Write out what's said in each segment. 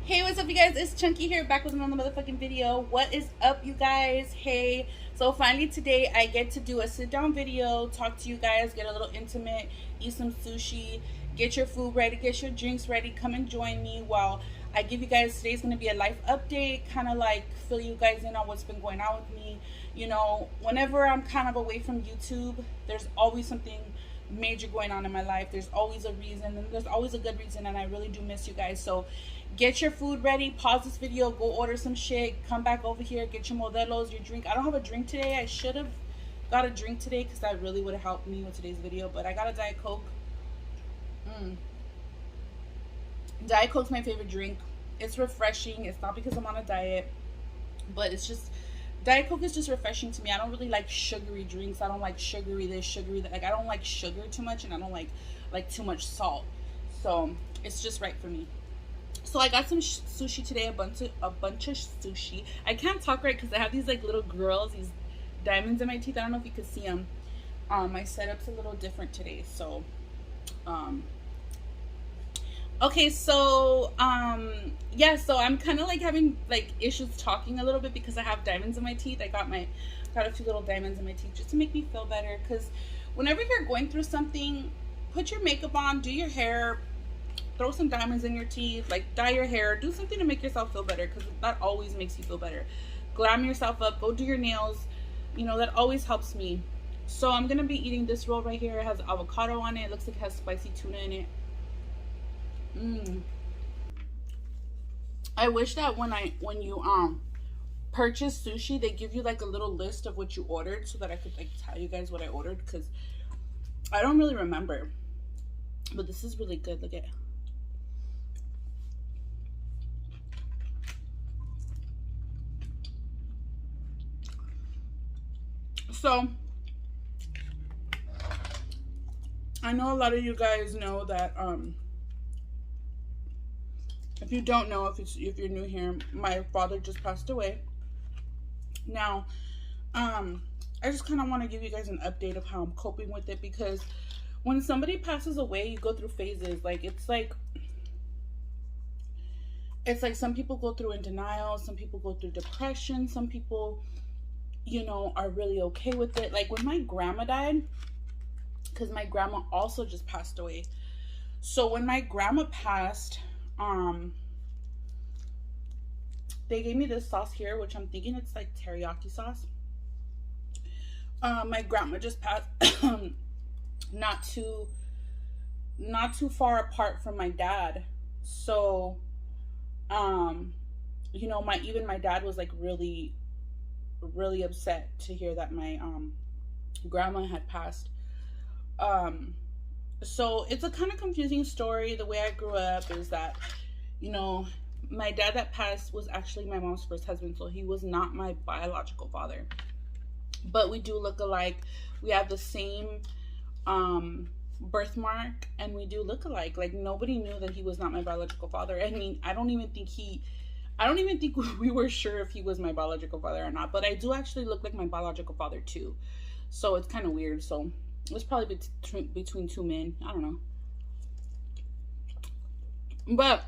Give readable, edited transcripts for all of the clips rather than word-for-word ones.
Hey, what's up, you guys? It's Chunky here, back with another motherfucking video. What is up, you guys? Hey, so finally today I get to do a sit-down video, talk to you guys, get a little intimate, eat some sushi, get your food ready, get your drinks ready. Come and join me while I give you guys, today's going to be a life update, kind of like fill you guys in on what's been going on with me. You know, whenever I'm kind of away from YouTube, there's always something major going on in my life. There's always a reason, and there's always a good reason, and I really do miss you guys. So get your food ready, pause this video, go order some shit, come back over here, get your modelos, your drink. I don't have a drink today. I should have got a drink today because that really would have helped me with today's video, but I got a Diet Coke. Diet Coke's my favorite drink. It's refreshing. It's not because I'm on a diet, but it's just, Diet Coke is just refreshing to me. I don't really like sugary drinks. I don't like sugary this, sugary that. Like, I don't like sugar too much, and I don't like too much salt. So it's just right for me. So I got some sushi today, a bunch of sushi. I can't talk right because I have these like little girls, these diamonds in my teeth. I don't know if you can see them. My setup's a little different today, so okay, so yeah, so I'm kind of like having like issues talking a little bit because I have diamonds in my teeth. I got a few little diamonds in my teeth just to make me feel better, because whenever you're going through something, put your makeup on, do your hair, throw some diamonds in your teeth, like dye your hair, do something to make yourself feel better, because that always makes you feel better. Glam yourself up, go do your nails, you know, that always helps me. So I'm gonna be eating this roll right here. It has avocado on it. It looks like it has spicy tuna in it. I wish that when you purchase sushi, they give you like a little list of what you ordered so that I could like tell you guys what I ordered, because I don't really remember. But this is really good. Look at it. So I know a lot of you guys know that if you don't know, if you're new here, my father just passed away. Now, I just kind of want to give you guys an update of how I'm coping with it, because when somebody passes away, you go through phases. Like it's like some people go through in denial, some people go through depression, some people, you know, are really okay with it. Like when my grandma died, because my grandma also just passed away. So when my grandma passed, they gave me this sauce here, which I'm thinking it's like teriyaki sauce. My grandma just passed not too far apart from my dad. So you know, even my dad was like really upset to hear that my grandma had passed. So it's a kind of confusing story. The way I grew up is that, you know, my dad that passed was actually my mom's first husband, so he was not my biological father. But we do look alike. We have the same birthmark, and we do look alike. Like nobody knew that he was not my biological father. I mean, I don't even think we were sure if he was my biological father or not. But I do actually look like my biological father too. So it's kind of weird. So it was probably between two men. I don't know. But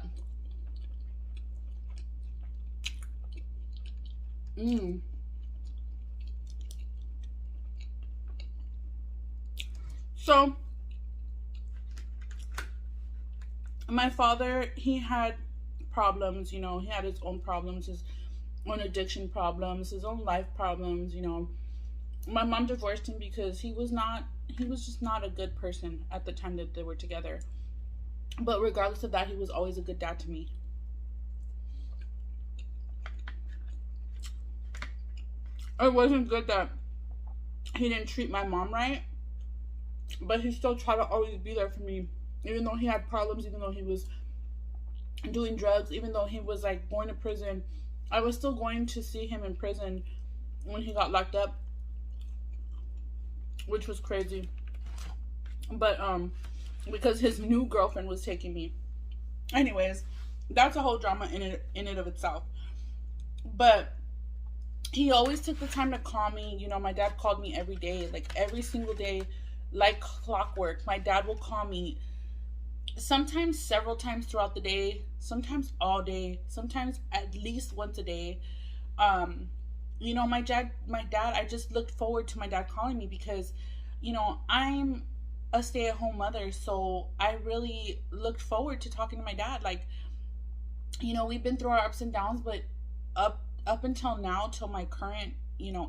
so my father, he had problems, you know. He had his own problems, his own addiction problems, his own life problems, you know. My mom divorced him because he was just not a good person at the time that they were together. But regardless of that, he was always a good dad to me. It wasn't good that he didn't treat my mom right, but he still tried to always be there for me, even though he had problems, even though he was doing drugs, even though he was like going to prison. I was still going to see him in prison when he got locked up, which was crazy. But because his new girlfriend was taking me. Anyways, that's a whole drama in it of itself. But he always took the time to call me. You know, my dad called me every day, like every single day, like clockwork. My dad will call me sometimes several times throughout the day, sometimes all day, sometimes at least once a day. Um, my dad, I just looked forward to my dad calling me because, I'm a stay-at-home mother, so I really looked forward to talking to my dad. Like, we've been through our ups and downs, but up until now, till my current,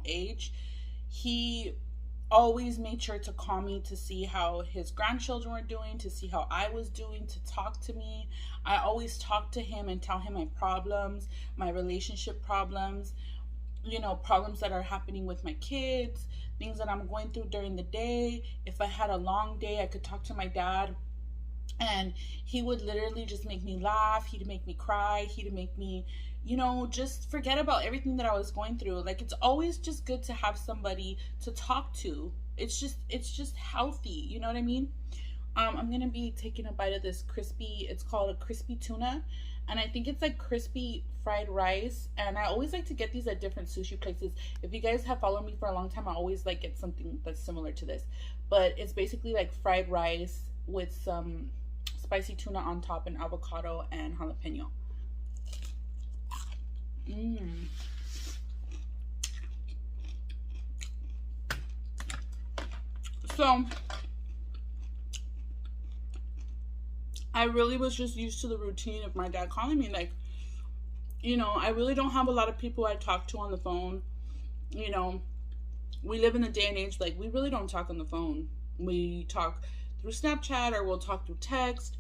age, he always made sure to call me to see how his grandchildren were doing, to see how I was doing, to talk to me. I always talk to him and tell him my problems, my relationship problems, problems that are happening with my kids, things that I'm going through during the day. If I had a long day, I could talk to my dad, and he would literally just make me laugh. He'd make me cry. He'd make me, just forget about everything that I was going through. Like, it's always just good to have somebody to talk to. It's just healthy. You know what I mean? I'm gonna be taking a bite of this crispy. It's called a crispy tuna, and I think it's like crispy fried rice. And I always like to get these at different sushi places. If you guys have followed me for a long time, I always like get something that's similar to this. But it's basically like fried rice with some spicy tuna on top and avocado and jalapeno. Mmm. So I really was just used to the routine of my dad calling me. Like, I really don't have a lot of people I talk to on the phone. You know, we live in a day and age, like, we really don't talk on the phone. We talk through Snapchat, or we'll talk through text.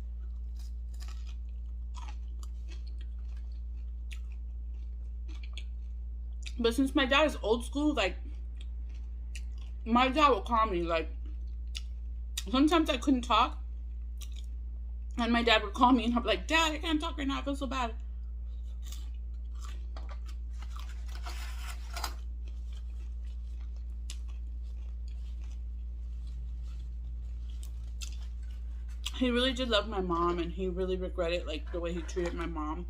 But since my dad is old school, like, my dad will call me. Like, sometimes I couldn't talk, and my dad would call me, and I'd be like, Dad, I can't talk right now. I feel so bad. He really did love my mom, and he really regretted, like, the way he treated my mom.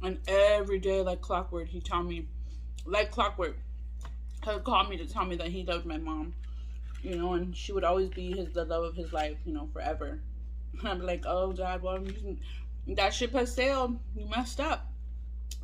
And every day, like clockwork, he'd tell me, like clockwork, he'd call me to tell me that he loved my mom. And she would always be the love of his life, forever. And I'd be like, oh, Dad, well, that ship has sailed. You messed up.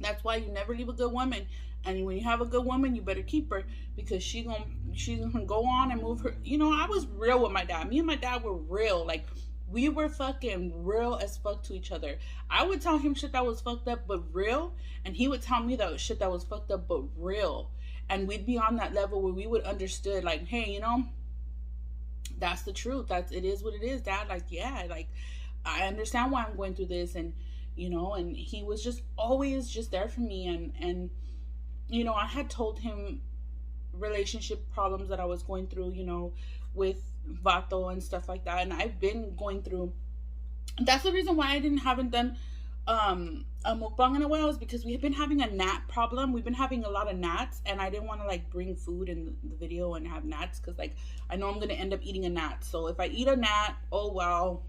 That's why you never leave a good woman. And when you have a good woman, you better keep her, because she's gonna go on and move her. I was real with my dad. Me and my dad were real. Like, we were fucking real as fuck to each other. I would tell him shit that was fucked up but real, and he would tell me that shit that was fucked up but real. And we'd be on that level where we would understood, like, hey, that's the truth. It is what it is, Dad. Like, yeah, like, I understand why I'm going through this. And and he was just always just there for me. And I had told him relationship problems that I was going through, with Vato and stuff like that. And I've been going through, that's the reason why I haven't done a mukbang in a while, is because we have been having a gnat problem. We've been having a lot of gnats, and I didn't want to, like, bring food in the video and have gnats, because, like, I know I'm gonna end up eating a gnat. So if I eat a gnat, oh well,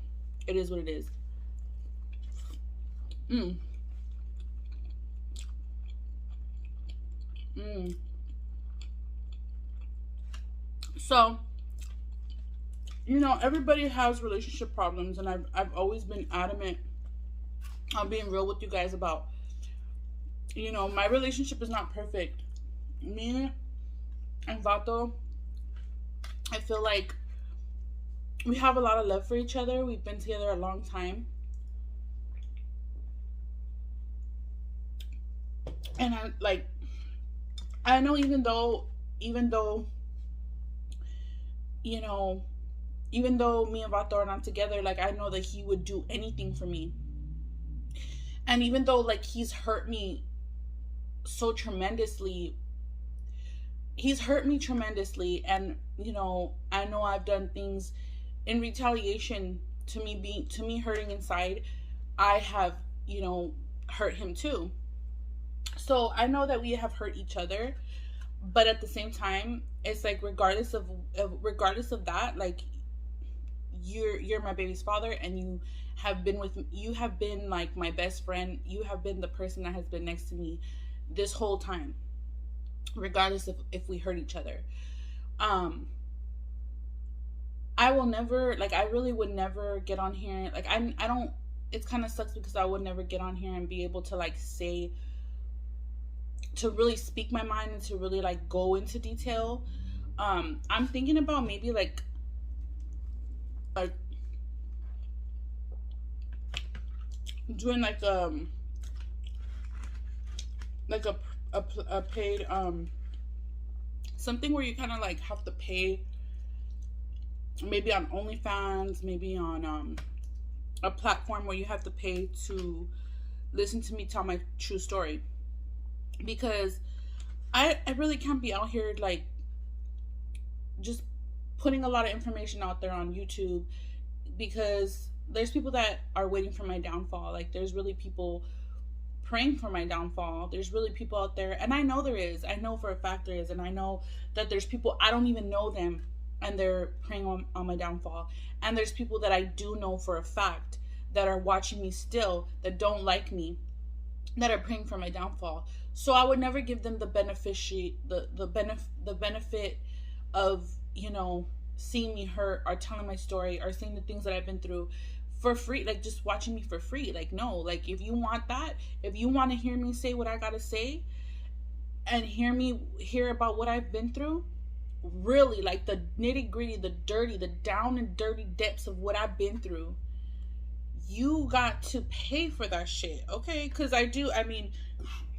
it is what it is. Mm. Mm. So, everybody has relationship problems, and I've always been adamant on being real with you guys about, my relationship is not perfect. Me and Vato, I feel like we have a lot of love for each other. We've been together a long time. And I know, even though, you know, even though me and Vato are not together, like, I know that he would do anything for me. And even though, like, he's hurt me so tremendously, and I know I've done things in retaliation to me hurting inside. I have, hurt him too. So I know that we have hurt each other, but at the same time, it's like, regardless of that, like, you're my baby's father, and you have been like my best friend. You have been the person that has been next to me this whole time, regardless of if we hurt each other. I will never, like, I really would never get on here. Like, I don't, it kind of sucks because I would never get on here and be able to, like, say, to really speak my mind and to really, like, go into detail. I'm thinking about maybe, like, doing, like a paid, something where you kind of, like, have to pay, maybe on OnlyFans, maybe on, a platform where you have to pay to listen to me tell my true story, because I really can't be out here, like, just putting a lot of information out there on YouTube, because there's people that are waiting for my downfall. Like, there's really people praying for my downfall. There's really people out there, and I know there is. I know for a fact there is, and I know that there's people, I don't even know them, and they're preying on my downfall. And there's people that I do know for a fact that are watching me still, that don't like me, that are praying for my downfall. So I would never give them the benefit of, you know, seeing me hurt or telling my story or seeing the things that I've been through for free, like, just watching me for free. Like, no, like, if you want that, if you want to hear me say what I gotta say and hear about what I've been through, really, like, the nitty gritty, the dirty, the down and dirty depths of what I've been through, you got to pay for that shit, okay? Because I do, I mean,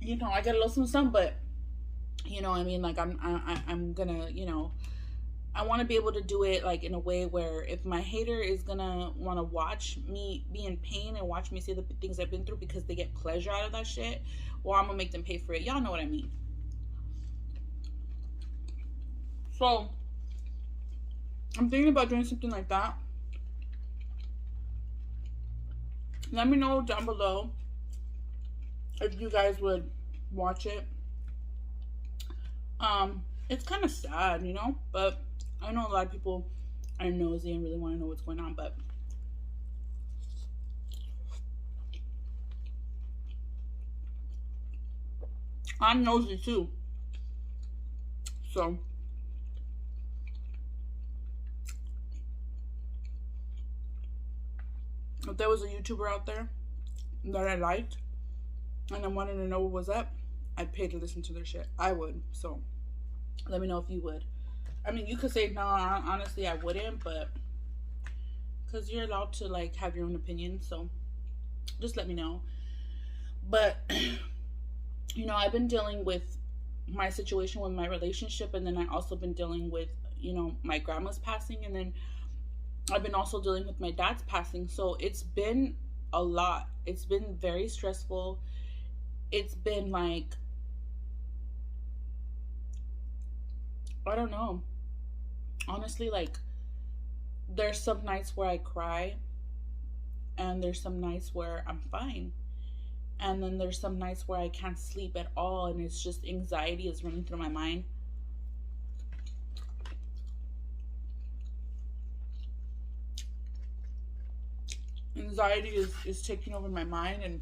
you know, I got a little some, but, you know, I mean, like, I'm gonna, you know, I want to be able to do it, like, in a way where if my hater is gonna want to watch me be in pain and watch me say the things I've been through because they get pleasure out of that shit, well, I'm gonna make them pay for it. Y'all know what I mean. So I'm thinking about doing something like that. Let me know down below if you guys would watch it. It's kind of sad, you know, but I know a lot of people are nosy and really want to know what's going on, but I'm nosy too. So if there was a YouTuber out there that I liked and I wanted to know what was up, I'd pay to listen to their shit. I would. So let me know if you would. I mean, you could say, no, honestly, I wouldn't, but because you're allowed to, like, have your own opinion. So just let me know. But, you know, I've been dealing with my situation with my relationship, and then I also been dealing with, you know, my grandma's passing, and then I've been also dealing with my dad's passing. So it's been a lot. It's been very stressful. It's been, like, I don't know. Honestly, like, there's some nights where I cry, and there's some nights where I'm fine. And then there's some nights where I can't sleep at all, and it's just anxiety is running through my mind. Anxiety is taking over my mind, and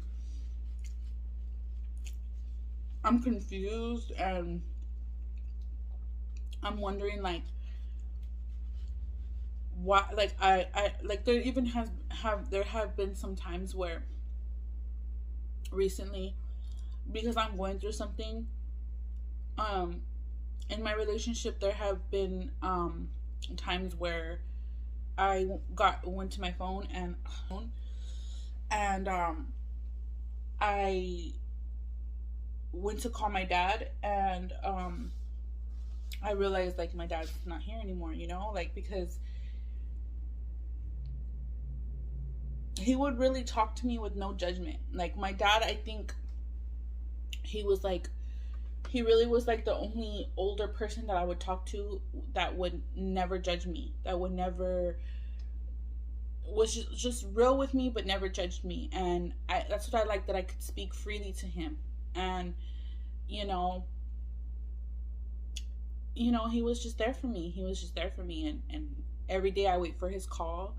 I'm confused, and I'm wondering, like, why, like, I like, there even there have been some times where recently, because I'm going through something in my relationship, there have been times where I went to my phone and I went to call my dad, and I realized, like, my dad's not here anymore, you know, like, because he would really talk to me with no judgment. Like, my dad, I think he was, like, he really was, like, the only older person that I would talk to that would never judge me, that would never, was just real with me, but never judged me. And that's what I like, that I could speak freely to him. And, you know, he was just there for me. He was just there for me. And every day I wait for his call.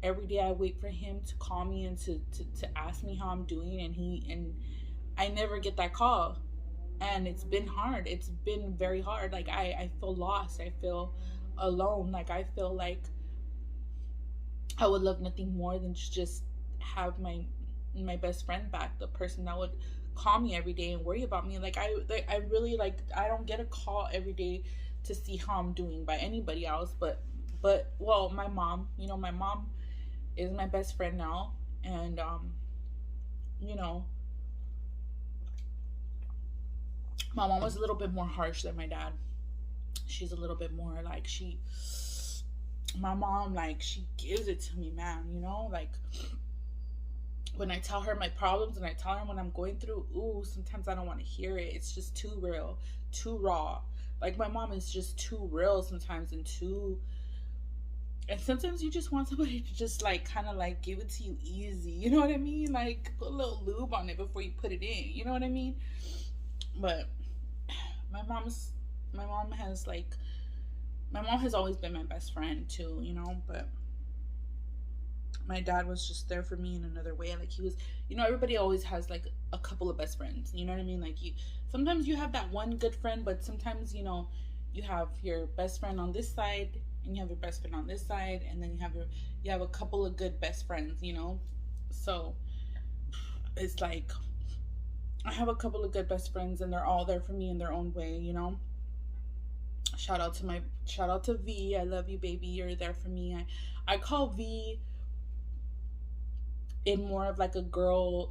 Every day I wait for him to call me and to ask me how I'm doing. And I never get that call. And it's been hard. It's been very hard. Like, I feel lost. I feel alone. Like, I feel like I would love nothing more than to just have my best friend back, the person that would call me every day and worry about me. I really, like, I don't get a call every day to see how I'm doing by anybody else, but well, my mom, my mom is my best friend now. And you know my mom was a little bit more harsh than my dad. She's a little bit more like, my mom, like, she gives it to me, man, like, when I tell her my problems and I tell her what I'm going through, ooh, sometimes I don't want to hear it. It's just too real, too raw. Like, my mom is just too real sometimes, and sometimes you just want somebody to just, like, kind of like give it to you easy. You know what I mean? Like, put a little lube on it before you put it in. You know what I mean? But my mom has always been my best friend too, but my dad was just there for me in another way. Like, he was, everybody always has like a couple of best friends. You know what I mean? Like, sometimes you have that one good friend, but sometimes, you have your best friend on this side and you have your best friend on this side, and then you have a couple of good best friends, So it's like, I have a couple of good best friends and they're all there for me in their own way, Shout out to V. I love you, baby. You're there for me. I call V in more of like a girl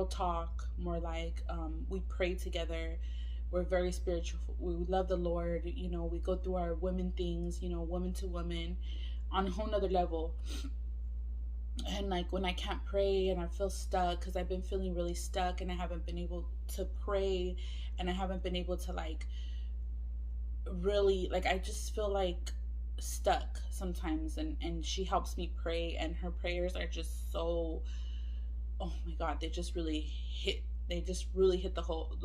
talk, more like, we pray together. We're very spiritual. We love the Lord. We go through our women things, woman to woman, on a whole nother level. And like, when I can't pray and I feel stuck, because I've been feeling really stuck and I haven't been able to pray, and I haven't been able to, like, really, like, I just feel like stuck sometimes, and she helps me pray, and her prayers are just so, oh my God, they just really hit the whole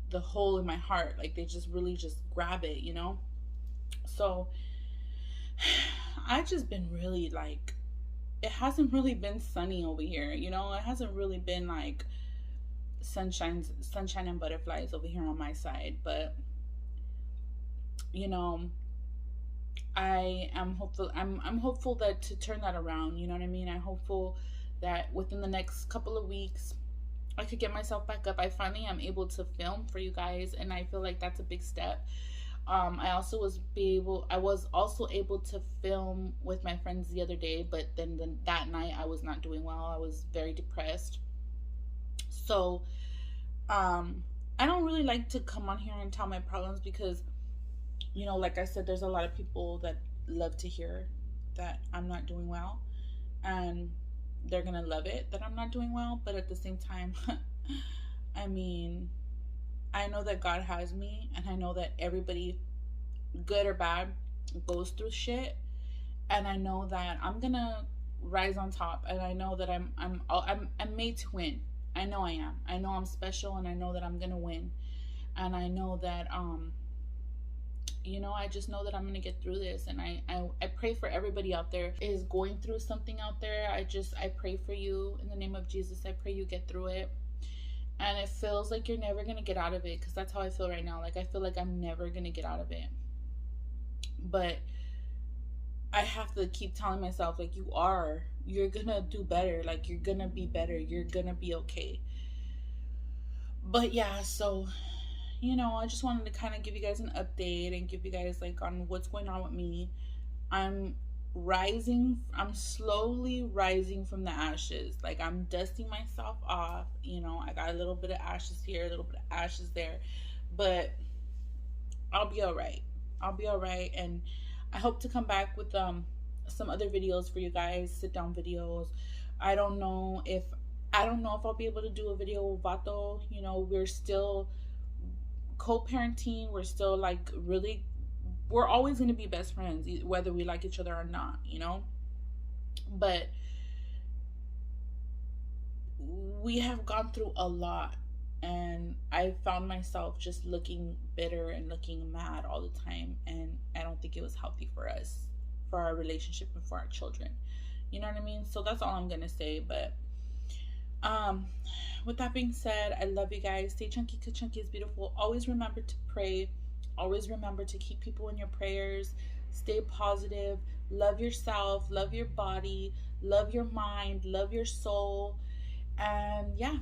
the hole in my heart. Like, they just really just grab it, So I've just been really, like, it hasn't really been sunny over here, it hasn't really been like sunshine and butterflies over here on my side. But I am hopeful. I'm hopeful that to turn that around. You know what I mean? I'm hopeful that within the next couple of weeks, I could get myself back up. I finally am able to film for you guys, and I feel like that's a big step. I was also able to film with my friends the other day, but then that night I was not doing well. I was very depressed. So, I don't really like to come on here and tell my problems because, like I said, there's a lot of people that love to hear that I'm not doing well, and they're gonna love it that I'm not doing well. But at the same time, I mean, I know that God has me, and I know that everybody, good or bad, goes through shit, and I know that I'm gonna rise on top, and I know that I'm made to win. I know I am. I know I'm special, and I know that I'm gonna win, and I know that I just know that I'm gonna get through this. And I pray for everybody out there is going through something out there. I pray for you in the name of Jesus. I pray you get through it. And it feels like you're never gonna get out of it, because that's how I feel right now. Like, I feel like I'm never gonna get out of it. But I have to keep telling myself, like, you're gonna do better. Like, you're gonna be better. You're gonna be okay. But yeah, so, I just wanted to kind of give you guys an update and give you guys, like, on what's going on with me. I'm slowly rising from the ashes. Like, I'm dusting myself off. I got a little bit of ashes here, a little bit of ashes there, but I'll be all right. And I hope to come back with some other videos for you guys, sit down videos. I don't know if I'll be able to do a video with Vato. We're still co-parenting. We're still, like, really, we're always going to be best friends, whether we like each other or not, but we have gone through a lot, and I found myself just looking bitter and looking mad all the time, and I don't think it was healthy for us, for our relationship, and for our children. You know what I mean? So that's all I'm gonna say. But with that being said, I love you guys. Stay chunky, because chunky is beautiful. Always remember to pray. Always remember to keep people in your prayers. Stay positive. love yourself, love your body, love your mind, love your soul. And yeah,